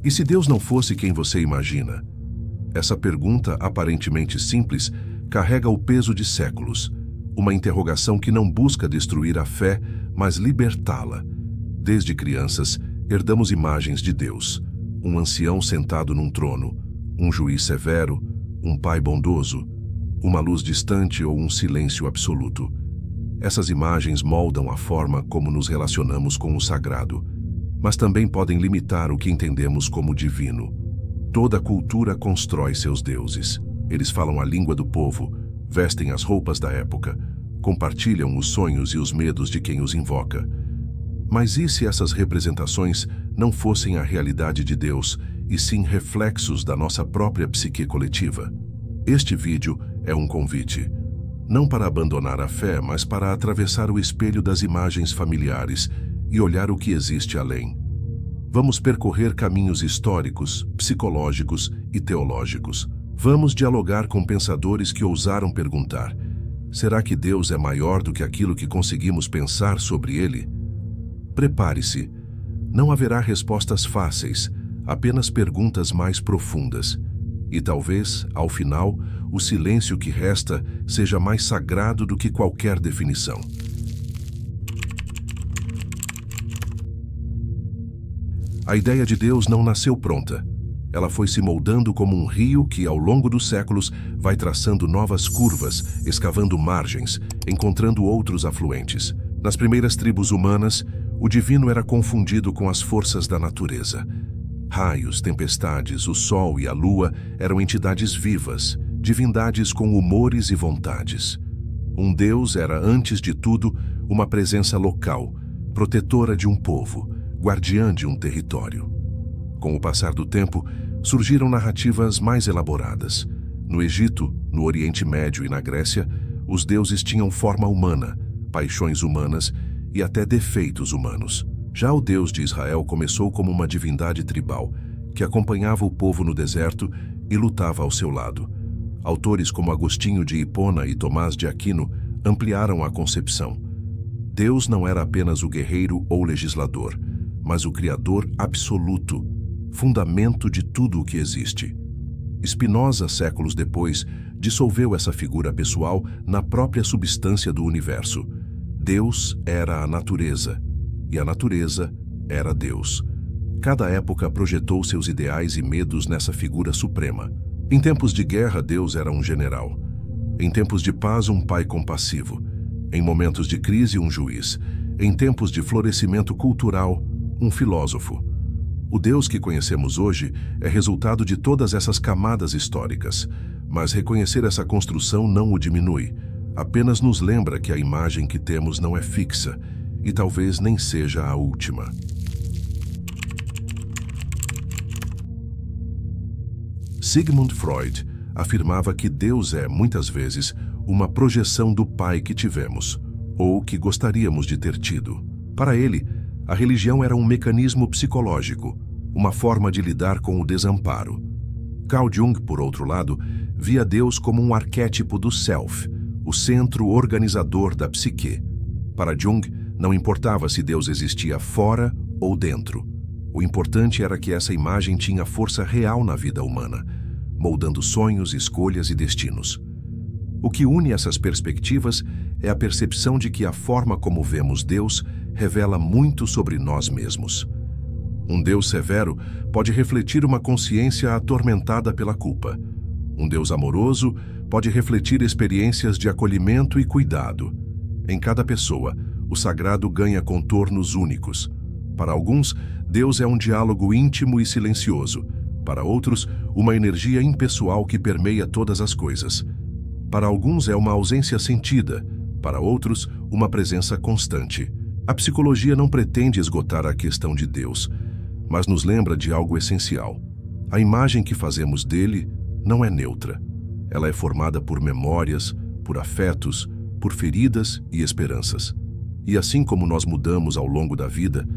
E se Deus não fosse quem você imagina? Essa pergunta, aparentemente simples, carrega o peso de séculos. Uma interrogação que não busca destruir a fé, mas libertá-la. Desde crianças, herdamos imagens de Deus. Um ancião sentado num trono, um juiz severo, um pai bondoso, uma luz distante ou um silêncio absoluto. Essas imagens moldam a forma como nos relacionamos com o sagrado, mas também podem limitar o que entendemos como divino. Toda cultura constrói seus deuses. Eles falam a língua do povo, vestem as roupas da época, compartilham os sonhos e os medos de quem os invoca. Mas e se essas representações não fossem a realidade de Deus, e sim reflexos da nossa própria psique coletiva? Este vídeo é um convite, não para abandonar a fé, mas para atravessar o espelho das imagens familiares e olhar o que existe além. Vamos percorrer caminhos históricos, psicológicos e teológicos. Vamos dialogar com pensadores que ousaram perguntar: será que Deus é maior do que aquilo que conseguimos pensar sobre ele? Prepare-se. Não haverá respostas fáceis, apenas perguntas mais profundas. E talvez, ao final, o silêncio que resta seja mais sagrado do que qualquer definição. A ideia de Deus não nasceu pronta. Ela foi se moldando como um rio que, ao longo dos séculos, vai traçando novas curvas, escavando margens, encontrando outros afluentes. Nas primeiras tribos humanas, o divino era confundido com as forças da natureza. Raios, tempestades, o sol e a lua eram entidades vivas, divindades com humores e vontades. Um deus era, antes de tudo, uma presença local, protetora de um povo, guardiã de um território. Com o passar do tempo, surgiram narrativas mais elaboradas. No Egito, no Oriente Médio e na Grécia, os deuses tinham forma humana, paixões humanas e até defeitos humanos. Já o Deus de Israel começou como uma divindade tribal, que acompanhava o povo no deserto e lutava ao seu lado. Autores como Agostinho de Hipona e Tomás de Aquino ampliaram a concepção. Deus não era apenas o guerreiro ou legislador, mas o Criador absoluto, fundamento de tudo o que existe. Spinoza, séculos depois, dissolveu essa figura pessoal na própria substância do universo. Deus era a natureza, e a natureza era Deus. Cada época projetou seus ideais e medos nessa figura suprema. Em tempos de guerra, Deus era um general. Em tempos de paz, um pai compassivo. Em momentos de crise, um juiz. Em tempos de florescimento cultural, um filósofo. O Deus que conhecemos hoje é resultado de todas essas camadas históricas, mas reconhecer essa construção não o diminui, apenas nos lembra que a imagem que temos não é fixa e talvez nem seja a última. Sigmund Freud afirmava que Deus é, muitas vezes, uma projeção do pai que tivemos, ou que gostaríamos de ter tido. Para ele, a religião era um mecanismo psicológico, uma forma de lidar com o desamparo. Carl Jung, por outro lado, via Deus como um arquétipo do self, o centro organizador da psique. Para Jung, não importava se Deus existia fora ou dentro. O importante era que essa imagem tinha força real na vida humana, moldando sonhos, escolhas e destinos. O que une essas perspectivas é a percepção de que a forma como vemos Deus revela muito sobre nós mesmos. Um Deus severo pode refletir uma consciência atormentada pela culpa. Um Deus amoroso pode refletir experiências de acolhimento e cuidado. Em cada pessoa, o sagrado ganha contornos únicos. Para alguns, Deus é um diálogo íntimo e silencioso. Para outros, uma energia impessoal que permeia todas as coisas. Para alguns é uma ausência sentida, para outros, uma presença constante. A psicologia não pretende esgotar a questão de Deus, mas nos lembra de algo essencial. A imagem que fazemos dele não é neutra. Ela é formada por memórias, por afetos, por feridas e esperanças. E assim como nós mudamos ao longo da vida,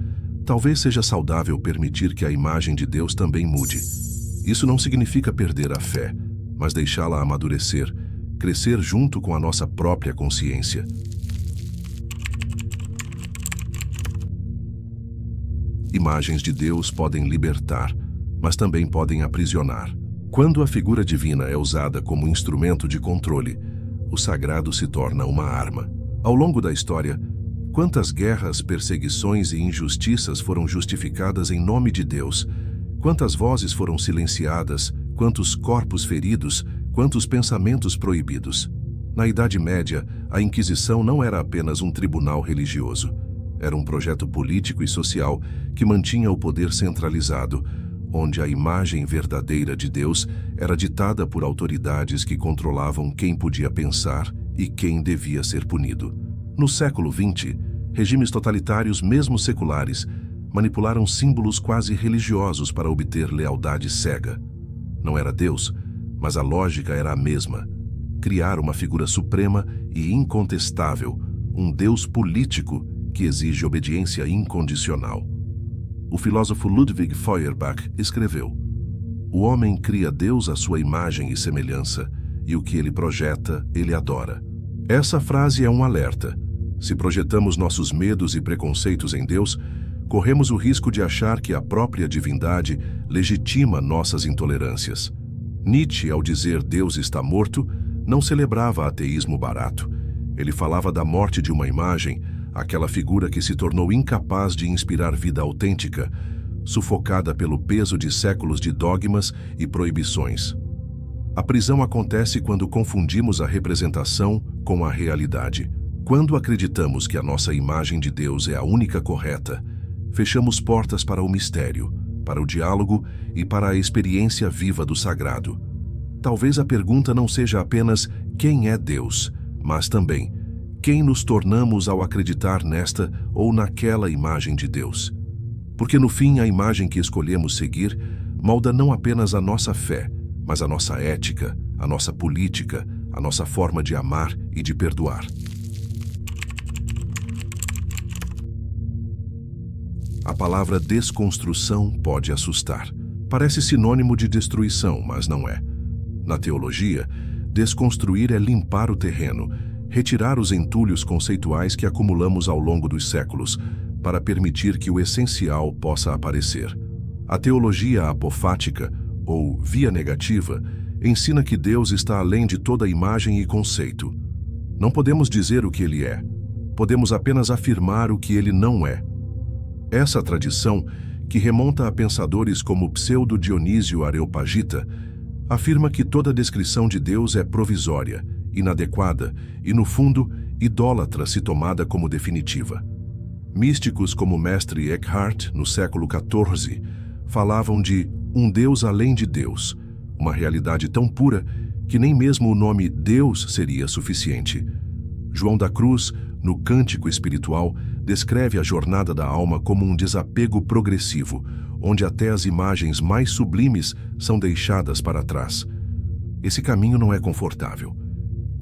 talvez seja saudável permitir que a imagem de Deus também mude. Isso não significa perder a fé, mas deixá-la amadurecer, crescer junto com a nossa própria consciência. Imagens de Deus podem libertar, mas também podem aprisionar. Quando a figura divina é usada como instrumento de controle, o sagrado se torna uma arma. Ao longo da história, quantas guerras, perseguições e injustiças foram justificadas em nome de Deus? Quantas vozes foram silenciadas? Quantos corpos feridos? Quantos pensamentos proibidos? Na Idade Média, a Inquisição não era apenas um tribunal religioso. Era um projeto político e social que mantinha o poder centralizado, onde a imagem verdadeira de Deus era ditada por autoridades que controlavam quem podia pensar e quem devia ser punido. No século XX, regimes totalitários, mesmo seculares, manipularam símbolos quase religiosos para obter lealdade cega. Não era Deus, mas a lógica era a mesma: criar uma figura suprema e incontestável, um Deus político que exige obediência incondicional. O filósofo Ludwig Feuerbach escreveu: "O homem cria Deus à sua imagem e semelhança, e o que ele projeta, ele adora." Essa frase é um alerta. Se projetamos nossos medos e preconceitos em Deus, corremos o risco de achar que a própria divindade legitima nossas intolerâncias. Nietzsche, ao dizer Deus está morto, não celebrava ateísmo barato. Ele falava da morte de uma imagem, aquela figura que se tornou incapaz de inspirar vida autêntica, sufocada pelo peso de séculos de dogmas e proibições. A prisão acontece quando confundimos a representação com a realidade. Quando acreditamos que a nossa imagem de Deus é a única correta, fechamos portas para o mistério, para o diálogo e para a experiência viva do sagrado. Talvez a pergunta não seja apenas quem é Deus, mas também quem nos tornamos ao acreditar nesta ou naquela imagem de Deus. Porque no fim a imagem que escolhemos seguir molda não apenas a nossa fé, mas a nossa ética, a nossa política, a nossa forma de amar e de perdoar. A palavra desconstrução pode assustar. Parece sinônimo de destruição, mas não é. Na teologia, desconstruir é limpar o terreno, retirar os entulhos conceituais que acumulamos ao longo dos séculos, para permitir que o essencial possa aparecer. A teologia apofática, ou via negativa, ensina que Deus está além de toda imagem e conceito. Não podemos dizer o que ele é, podemos apenas afirmar o que ele não é. Essa tradição, que remonta a pensadores como Pseudo-Dionísio Areopagita, afirma que toda descrição de Deus é provisória, inadequada e, no fundo, idólatra se tomada como definitiva. Místicos como o mestre Eckhart, no século XIV, falavam de um Deus além de Deus, uma realidade tão pura que nem mesmo o nome Deus seria suficiente. João da Cruz, no Cântico Espiritual, descreve a jornada da alma como um desapego progressivo, onde até as imagens mais sublimes são deixadas para trás. Esse caminho não é confortável.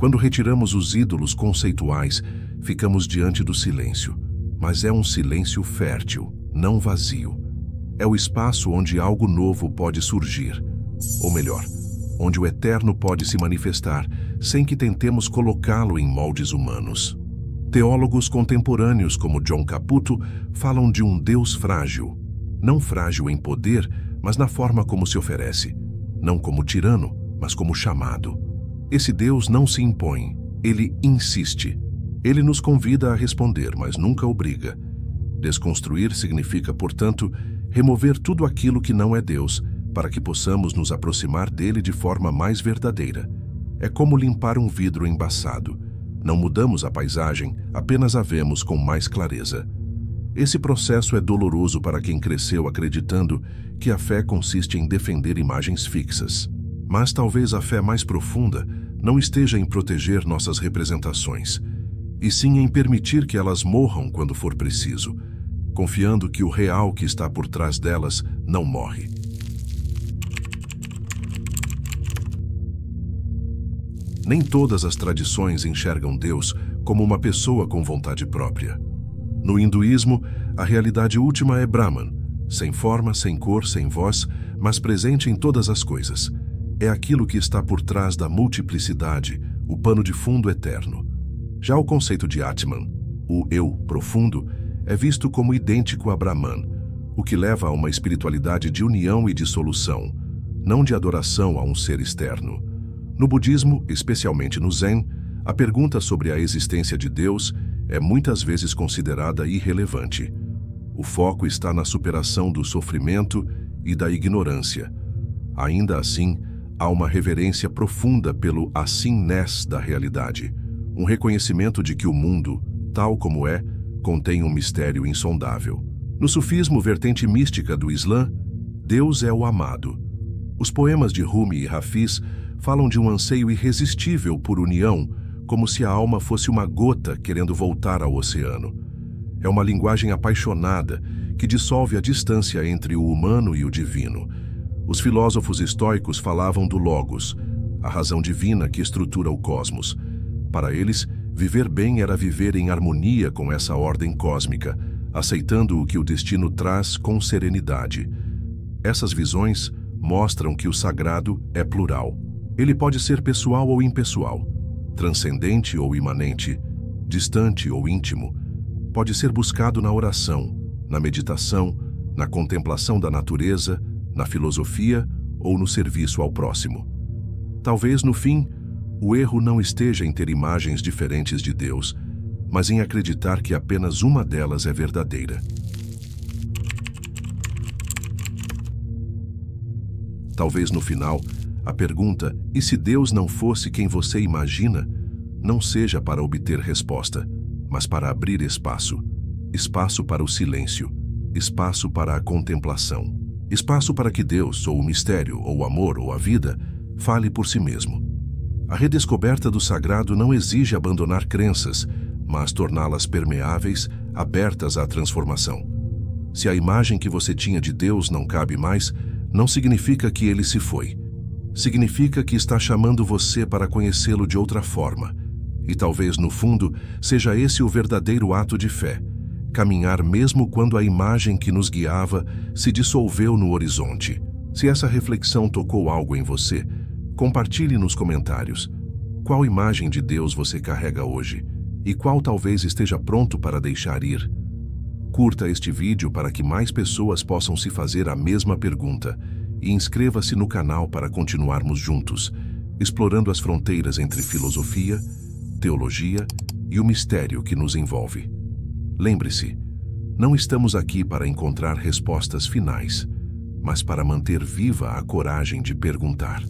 Quando retiramos os ídolos conceituais, ficamos diante do silêncio. Mas é um silêncio fértil, não vazio. É o espaço onde algo novo pode surgir. Ou melhor, onde o eterno pode se manifestar, sem que tentemos colocá-lo em moldes humanos. Teólogos contemporâneos como John Caputo falam de um Deus frágil. Não frágil em poder, mas na forma como se oferece. Não como tirano, mas como chamado. Esse Deus não se impõe, ele insiste. Ele nos convida a responder, mas nunca obriga. Desconstruir significa, portanto, remover tudo aquilo que não é Deus, para que possamos nos aproximar dele de forma mais verdadeira. É como limpar um vidro embaçado. Não mudamos a paisagem, apenas a vemos com mais clareza. Esse processo é doloroso para quem cresceu acreditando que a fé consiste em defender imagens fixas. Mas talvez a fé mais profunda não esteja em proteger nossas representações, e sim em permitir que elas morram quando for preciso, confiando que o real que está por trás delas não morre. Nem todas as tradições enxergam Deus como uma pessoa com vontade própria. No hinduísmo, a realidade última é Brahman, sem forma, sem cor, sem voz, mas presente em todas as coisas. É aquilo que está por trás da multiplicidade, o pano de fundo eterno. Já o conceito de Atman, o eu profundo, é visto como idêntico a Brahman, o que leva a uma espiritualidade de união e de solução, não de adoração a um ser externo. No budismo, especialmente no Zen, a pergunta sobre a existência de Deus é muitas vezes considerada irrelevante. O foco está na superação do sofrimento e da ignorância. Ainda assim, há uma reverência profunda pelo assim-ness da realidade, um reconhecimento de que o mundo, tal como é, contém um mistério insondável. No sufismo, vertente mística do Islã, Deus é o amado. Os poemas de Rumi e Hafiz falam de um anseio irresistível por união, como se a alma fosse uma gota querendo voltar ao oceano. É uma linguagem apaixonada que dissolve a distância entre o humano e o divino. Os filósofos estoicos falavam do Logos, a razão divina que estrutura o cosmos. Para eles, viver bem era viver em harmonia com essa ordem cósmica, aceitando o que o destino traz com serenidade. Essas visões mostram que o sagrado é plural. Ele pode ser pessoal ou impessoal, transcendente ou imanente, distante ou íntimo. Pode ser buscado na oração, na meditação, na contemplação da natureza, na filosofia ou no serviço ao próximo. Talvez, no fim, o erro não esteja em ter imagens diferentes de Deus, mas em acreditar que apenas uma delas é verdadeira. Talvez no final, a pergunta "e se Deus não fosse quem você imagina?" não seja para obter resposta, mas para abrir espaço. Espaço para o silêncio, espaço para a contemplação, espaço para que Deus, ou o mistério, ou o amor, ou a vida, fale por si mesmo. A redescoberta do sagrado não exige abandonar crenças, mas torná-las permeáveis, abertas à transformação. Se a imagem que você tinha de Deus não cabe mais, não significa que ele se foi. Significa que está chamando você para conhecê-lo de outra forma. E talvez, no fundo, seja esse o verdadeiro ato de fé. Caminhar mesmo quando a imagem que nos guiava se dissolveu no horizonte. Se essa reflexão tocou algo em você, compartilhe nos comentários. Qual imagem de Deus você carrega hoje? E qual talvez esteja pronto para deixar ir? Curta este vídeo para que mais pessoas possam se fazer a mesma pergunta e inscreva-se no canal para continuarmos juntos, explorando as fronteiras entre filosofia, teologia e o mistério que nos envolve. Lembre-se, não estamos aqui para encontrar respostas finais, mas para manter viva a coragem de perguntar.